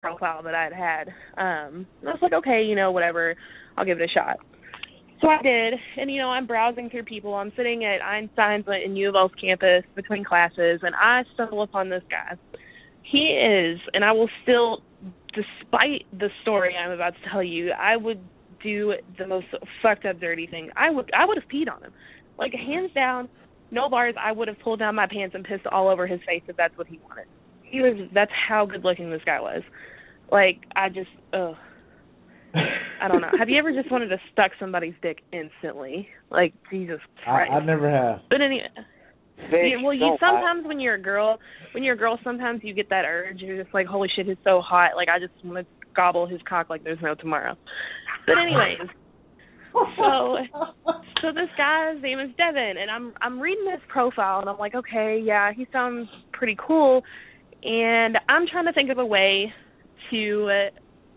profile that I had. And I was like, okay, whatever, I'll give it a shot. So I did, and, I'm browsing through people. I'm sitting at Einstein's in U of L's campus between classes, and I stumble upon this guy. He is, and I will still, despite the story I'm about to tell you, I would do the most fucked up, dirty thing. I would have peed on him. Like, hands down, no bars, I would have pulled down my pants and pissed all over his face if that's what he wanted. That's how good looking this guy was. Like, I don't know. Have you ever just wanted to suck somebody's dick instantly? Like, Jesus Christ. I never have. But anyway, sometimes when you're a girl, sometimes you get that urge. You're just like, holy shit, he's so hot. Like, I just want to gobble his cock like there's no tomorrow. But anyways, so this guy's name is Devin, and I'm reading his profile, and I'm like, okay, yeah, he sounds pretty cool, and I'm trying to think of a way to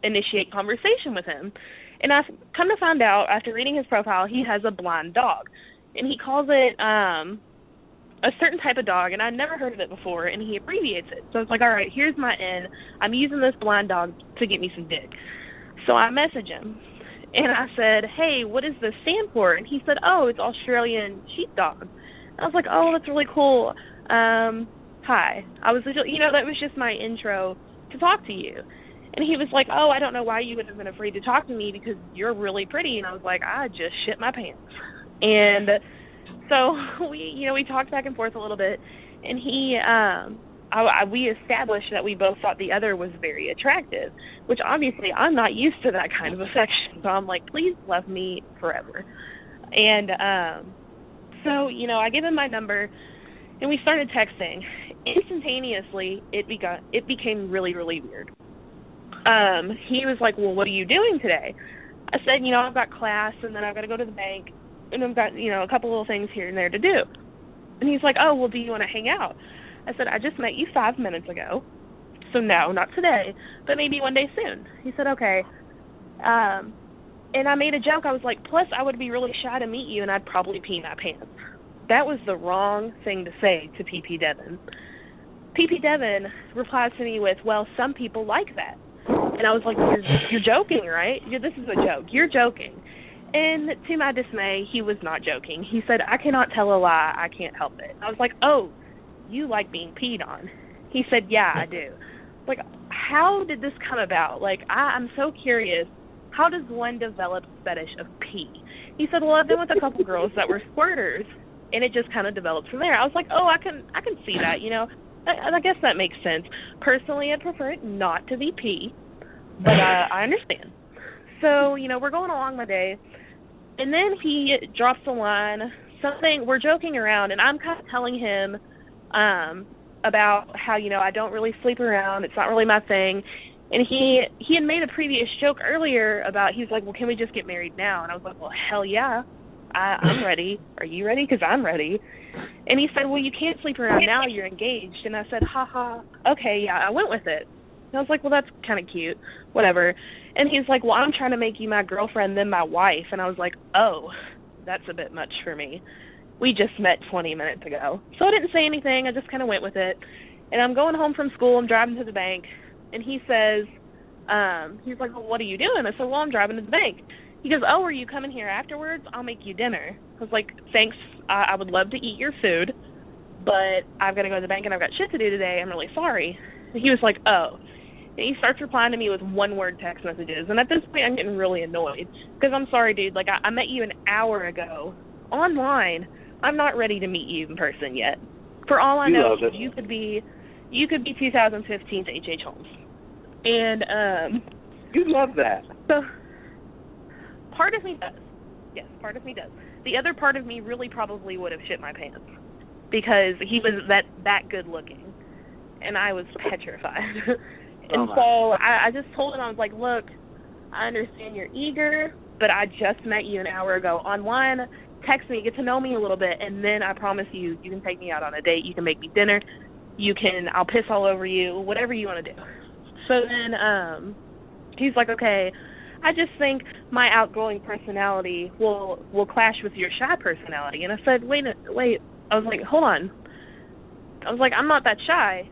initiate conversation with him. And I've come to find out, after reading his profile, he has a blind dog, and he calls it a certain type of dog, and I'd never heard of it before, and he abbreviates it. So it's like, all right, here's my N. I'm using this blind dog to get me some dick. So I message him, and I said, hey, what does this stand for? And he said, oh, it's Australian sheepdog. And I was like, oh, that's really cool. Hi. I was, that was just my intro to talk to you. And he was like, oh, I don't know why you would have been afraid to talk to me because you're really pretty. And I was like, I just shit my pants. And so we talked back and forth a little bit, and we established that we both thought the other was very attractive, which obviously I'm not used to that kind of affection. So I'm like, please love me forever. And so, I give him my number, and we started texting. Instantaneously, it became really, really weird. He was like, well, what are you doing today? I said, I've got class, and then I've got to go to the bank, and I've got, a couple little things here and there to do. And he's like, oh, well, do you want to hang out? I said, I just met you 5 minutes ago, so no, not today, but maybe one day soon. He said, okay. And I made a joke. I was like, plus I would be really shy to meet you, and I'd probably pee my pants. That was the wrong thing to say to PP Devin. PP Devin replies to me with, well, some people like that. And I was like, you're joking, right? This is a joke. You're joking. And to my dismay, he was not joking. He said, I cannot tell a lie. I can't help it. I was like, oh, you like being peed on? He said, yeah, I do. Like, how did this come about? Like, I'm so curious. How does one develop a fetish of pee? He said, well, I've been with a couple girls that were squirters, and it just kind of developed from there. I was like, oh, I can see that, I guess that makes sense. Personally, I'd prefer it not to be pee, but I understand. So, we're going along my day, and then he drops a line, something, we're joking around, and I'm kind of telling him about how, I don't really sleep around, it's not really my thing, and he had made a previous joke earlier about, he's like, well, can we just get married now? And I was like, well, hell yeah, I'm ready. Are you ready? Because I'm ready. And he said, well, you can't sleep around now, you're engaged. And I said, haha, okay, yeah, I went with it. And I was like, well, that's kind of cute, whatever. And he's like, well, I'm trying to make you my girlfriend, then my wife. And I was like, oh, that's a bit much for me. We just met 20 minutes ago. So I didn't say anything. I just kind of went with it. And I'm going home from school. I'm driving to the bank. And he says, he's like, well, what are you doing? I said, well, I'm driving to the bank. He goes, oh, are you coming here afterwards? I'll make you dinner. I was like, thanks. I would love to eat your food, but I've got to go to the bank and I've got shit to do today. I'm really sorry. And he was like, oh. And he starts replying to me with one-word text messages. And at this point, I'm getting really annoyed because I'm sorry, dude. Like, I met you an hour ago online. I'm not ready to meet you in person yet. For all I know, you could be 2015's H.H. Holmes. And you love that. So part of me does. Yes, part of me does. The other part of me really probably would have shit my pants because he was that good looking, and I was petrified. And so I just told him, I was like, look, I understand you're eager, but I just met you an hour ago online. Text me, get to know me a little bit, and then I promise you can take me out on a date. You can make me dinner. I'll piss all over you, whatever you want to do. So then he's like, okay, I just think my outgoing personality will clash with your shy personality. And I said, wait. I was like, hold on. I was like, I'm not that shy.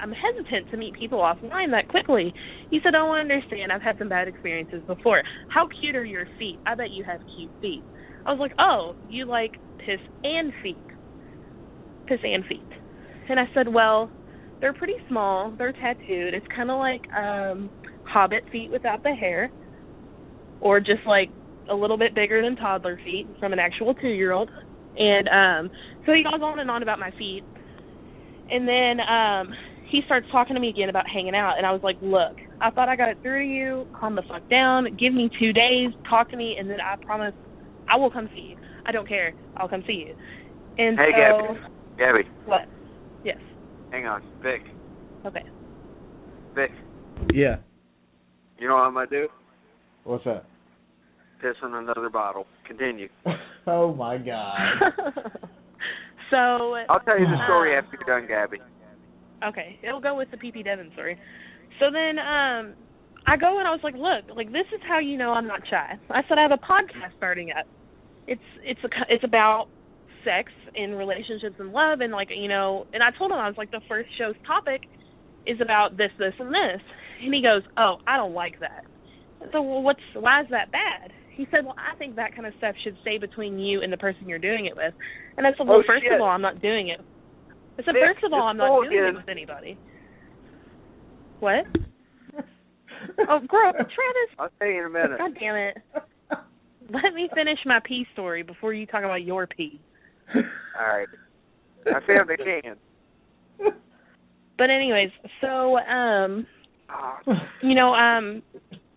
I'm hesitant to meet people offline that quickly. He said, oh, I understand. I've had some bad experiences before. How cute are your feet? I bet you have cute feet. I was like, oh, you like piss and feet. Piss and feet. And I said, well, they're pretty small. They're tattooed. It's kind of like hobbit feet without the hair, or just like a little bit bigger than toddler feet from an actual 2-year-old. And so he goes on and on about my feet. And then he starts talking to me again about hanging out. And I was like, look, I thought I got it through to you. Calm the fuck down. Give me 2 days. Talk to me. And then I promise I will come see you. I don't care. I'll come see you. And hey, so... Gabby. What? Yes. Hang on. Vic. Okay. Vic. Yeah. You know what I'm going to do? What's that? Piss in another bottle. Continue. Oh, my God. So... I'll tell you the story after you're done, Gabby. Okay. It'll go with the PP Devin story. So then I go and I was like, look, like, this is how you know I'm not shy. I said I have a podcast starting up. It's about sex and relationships and love, and, like, you know, and I told him, I was like, the first show's topic is about this, this, and this. And he goes, oh, I don't like that. So, well, why is that bad? He said, well, I think that kind of stuff should stay between you and the person you're doing it with. And I said, well, first of all, I'm not doing it. I said, first of all, I'm not doing it with anybody. What? Oh, girl, Travis. I'll tell you in a minute. God damn it. Let me finish my pee story before you talk about your pee. All right. I found the can. But anyways, so, you know,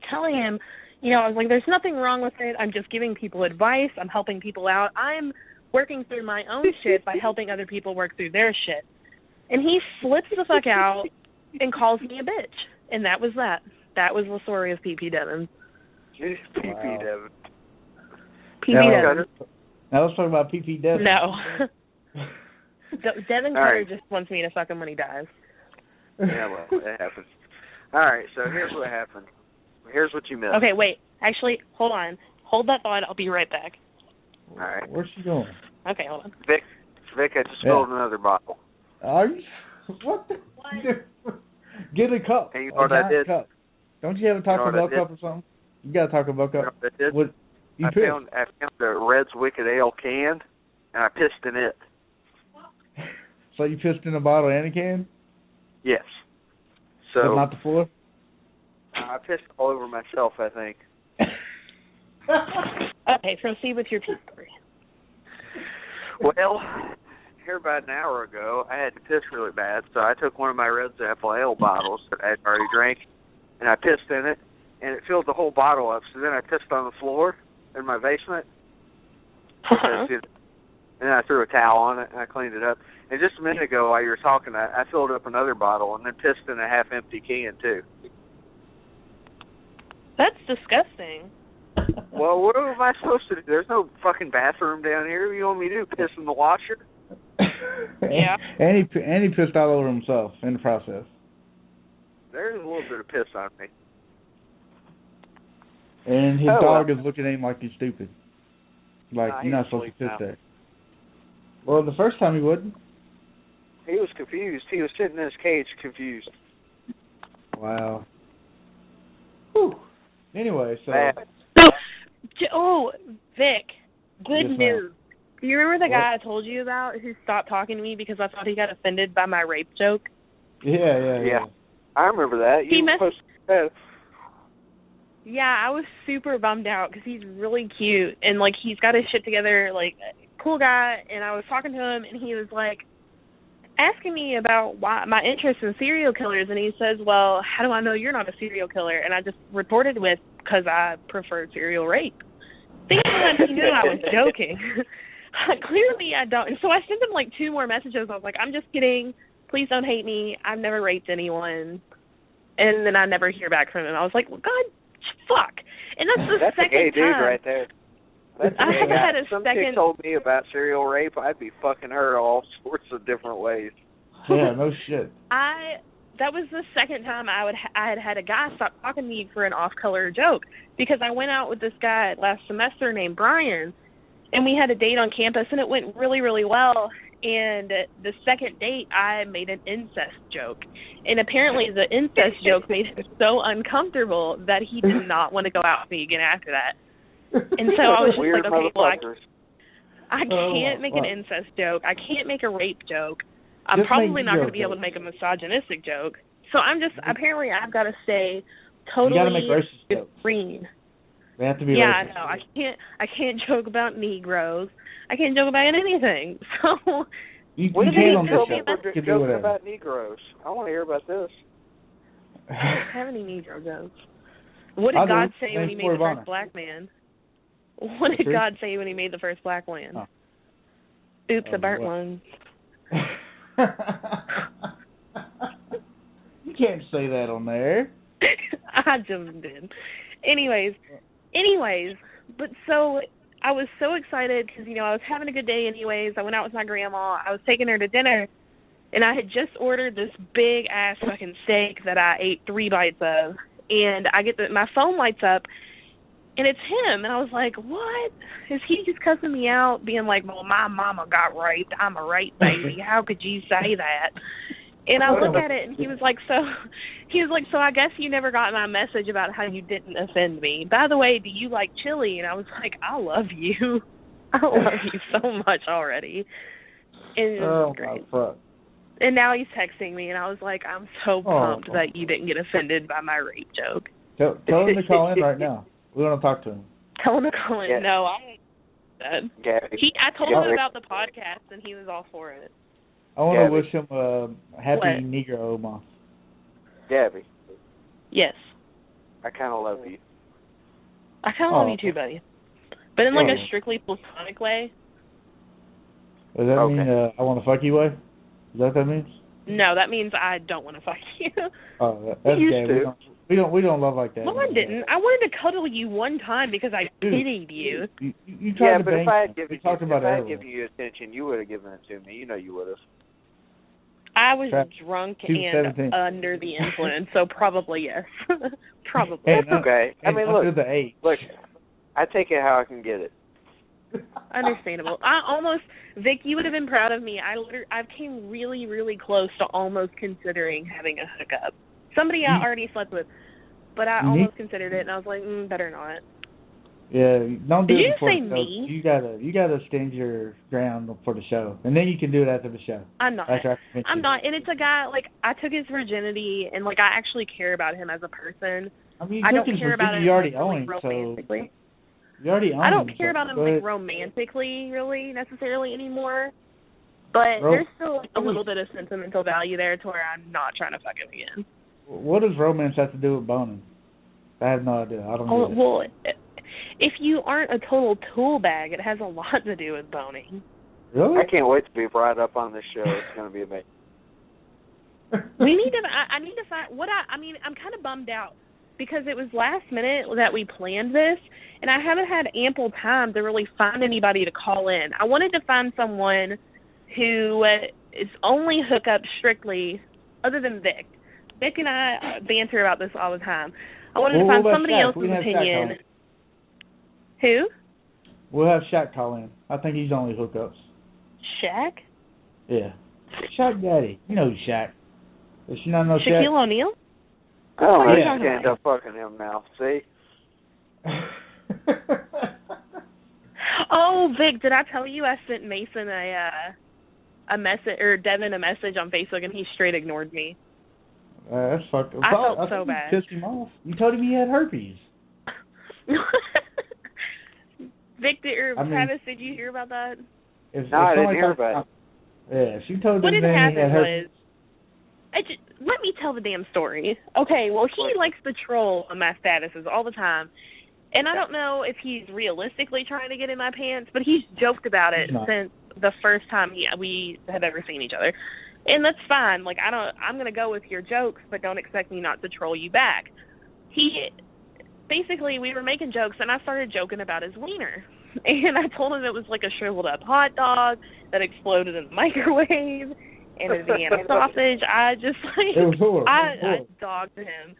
telling him, you know, I was like, there's nothing wrong with it. I'm just giving people advice. I'm helping people out. I'm working through my own shit by helping other people work through their shit. And he flips the fuck out and calls me a bitch. And that was that. That was the story of PP Devin. PP Devin. PP Devin. Now let's talk about PP Devin. No. Devin Cutter just wants me to fuck him when he dies. Yeah, well, it happens. All right, so here's what happened. Here's what you missed. Okay, wait. Actually, hold on. Hold that thought. I'll be right back. All right. Where's she going? Okay, hold on. Vic, I just spilled another bottle. Are you? What? Get a cup. Hey, you know what I did? Cup. Don't you have a Taco Bell cup or something? You got a Taco Bell cup. You know what I did? I found a Red's Wicked Ale can, and I pissed in it. So you pissed in a bottle and a can? Yes. So but not the floor? I pissed all over myself, I think. Okay, proceed with your pee story. Well, here about an hour ago, I had to piss really bad, so I took one of my Red's Apple Ale bottles that I had already drank, and I pissed in it, and it filled the whole bottle up. So then I pissed on the floor in my basement, and I threw a towel on it, and I cleaned it up. And just a minute ago, while you were talking, I filled up another bottle and then pissed in a half-empty can, too. That's disgusting. Well, what am I supposed to do? There's no fucking bathroom down here. You want me to do? Piss in the washer? Yeah. And he pissed all over himself in the process. There's a little bit of piss on me. And his dog is looking at him like he's stupid. Like, you're not supposed to piss there. Well, the first time he wouldn't. He was confused. He was sitting in his cage confused. Wow. Whew. Anyway, so... Oh, Vic, good news. Do you remember the guy I told you about who stopped talking to me because I thought he got offended by my rape joke? Yeah. I remember that. You were supposed to... Yeah, I was super bummed out because he's really cute and, like, he's got his shit together, like, cool guy, and I was talking to him, and he was, like, asking me about why my interest in serial killers, and he says, well, how do I know you're not a serial killer? And I just retorted with, because I prefer serial rape. Thinking he knew I was joking. Clearly I don't. And so I sent him, like, 2 more messages. I was like, I'm just kidding. Please don't hate me. I've never raped anyone. And then I never hear back from him. I was like, well, God, fuck. And that's the second a gay dude time. Right there. I haven't had a some second. Some chick told me about serial rape. I'd be fucking her all sorts of different ways. Yeah, no shit. That was the second time I had a guy stop talking to me for an off-color joke because I went out with this guy last semester named Brian, and we had a date on campus, and it went really, really well. And the second date, I made an incest joke. And apparently the incest joke made him so uncomfortable that he did not want to go out with me again after that. And so I was just Weird like, okay, well, I can't make an what? incest joke. I can't make a rape joke. I'm Just probably make not going to joke be able to make a misogynistic joke. So I'm just, apparently I've got to stay You totally gotta make racist jokes. green. They have to be Yeah, racist. I know. I can't joke about Negroes. I can't joke about anything. So You When can did on you this tell show. me You we're can do joking whatever. about Negroes? I want to hear about this. I don't have any Negro jokes. What did I do. God say when he Name's made the Floribana. first black man? What did True. God say when he made the first black man? Oh. Oops, I burnt what? one. You can't say that on there. I just did. Anyways, but so I was so excited because, you know, I was having a good day anyways. I went out with my grandma. I was taking her to dinner, and I had just ordered this big-ass fucking steak that I ate 3 bites of, and I get my phone lights up, and it's him, and I was like, what? Is he just cussing me out, being like, well, my mama got raped. I'm a rape baby. How could you say that? And I look at it, and he was like, so I guess you never got my message about how you didn't offend me. By the way, do you like chili? And I was like, I love you. I love you so much already. And it was great. My fuck. And now he's texting me, and I was like, I'm so pumped that you didn't get offended by my rape joke. Tell him to call in right now. We want to talk to him. Tell him to call in. Yeah. No, I didn't. I told him about the podcast, and he was all for it. I want to wish him a happy What? Negro month. Gabby, Yes. I kind of love you. I kind of love you too, buddy. But in like a strictly platonic way. Does that mean I want to fuck you way? Is that what that means? No, that means I don't want to fuck you. Oh, that's You gay. used to. We don't love like that. No, I didn't. I wanted to cuddle you one time because I pitied you. You tried to But bang if I had me. given We talked about it if I had earlier. given you attention, you would have given it to me. You know you would have. I was drunk and 217. under the influence, so probably yes. Probably. Hey, That's okay. I mean, under the 8. look, I take it how I can get it. Understandable. Vic, you would have been proud of me. I came really, really close to almost considering having a hookup. Somebody I already slept with, but I almost considered it, and I was like, better not. Yeah, don't do Did it you before say the show. me? You gotta stand your ground for the show, and then you can do it after the show. I'm not. I'm not, and it's a guy, like, I took his virginity, and, like, I actually care about him as a person. I mean, I don't care about him, you already like, own him, romantically. So you already own I don't him, care so about him, go like, ahead. romantically, really, necessarily anymore. But there's still, like, a little bit of sentimental value there to where I'm not trying to fuck him again. What does romance have to do with boning? I have no idea. I don't know. Well, if you aren't a total tool bag, it has a lot to do with boning. Really? I can't wait to be brought up on this show. It's going to be amazing. We need to. I need to find I'm kind of bummed out because it was last minute that we planned this, and I haven't had ample time to really find anybody to call in. I wanted to find someone who is only hookup strictly, other than Vic. Vic and I banter about this all the time. I wanted to find somebody else's opinion. Who? We'll have Shaq call in. I think he's only hookups. Shaq? Yeah. Shaq Daddy. You know Shaq. Does she not know Shaq? Shaquille O'Neal? I don't know. Yeah. You can't end up fucking him now. See? Oh, Vic, did I tell you I sent Mason a message, or Devin a message on Facebook, and he straight ignored me? That's fucked up. I felt so think bad. You pissed him off. You told him he had herpes. Victor, Travis, did you hear about that? No, I didn't hear about it. Yeah, she told what him had he happened had herpes. let me tell the damn story. Okay, well, he likes to troll on my statuses all the time. And I don't know if he's realistically trying to get in my pants, but he's joked about it since the first time we have ever seen each other. And that's fine. Like, I'm going to go with your jokes, but don't expect me not to troll you back. Basically, we were making jokes, and I started joking about his wiener. And I told him it was like a shriveled up hot dog that exploded in the microwave and a Vienna sausage. I just, like, it was horrible. I dogged him.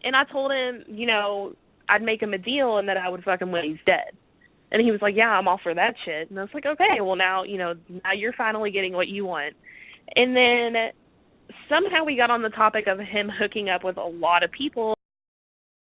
And I told him, I'd make him a deal and that I would fuck him when he's dead. And he was like, yeah, I'm all for that shit. And I was like, okay, well, now, now you're finally getting what you want. And then somehow we got on the topic of him hooking up with a lot of people.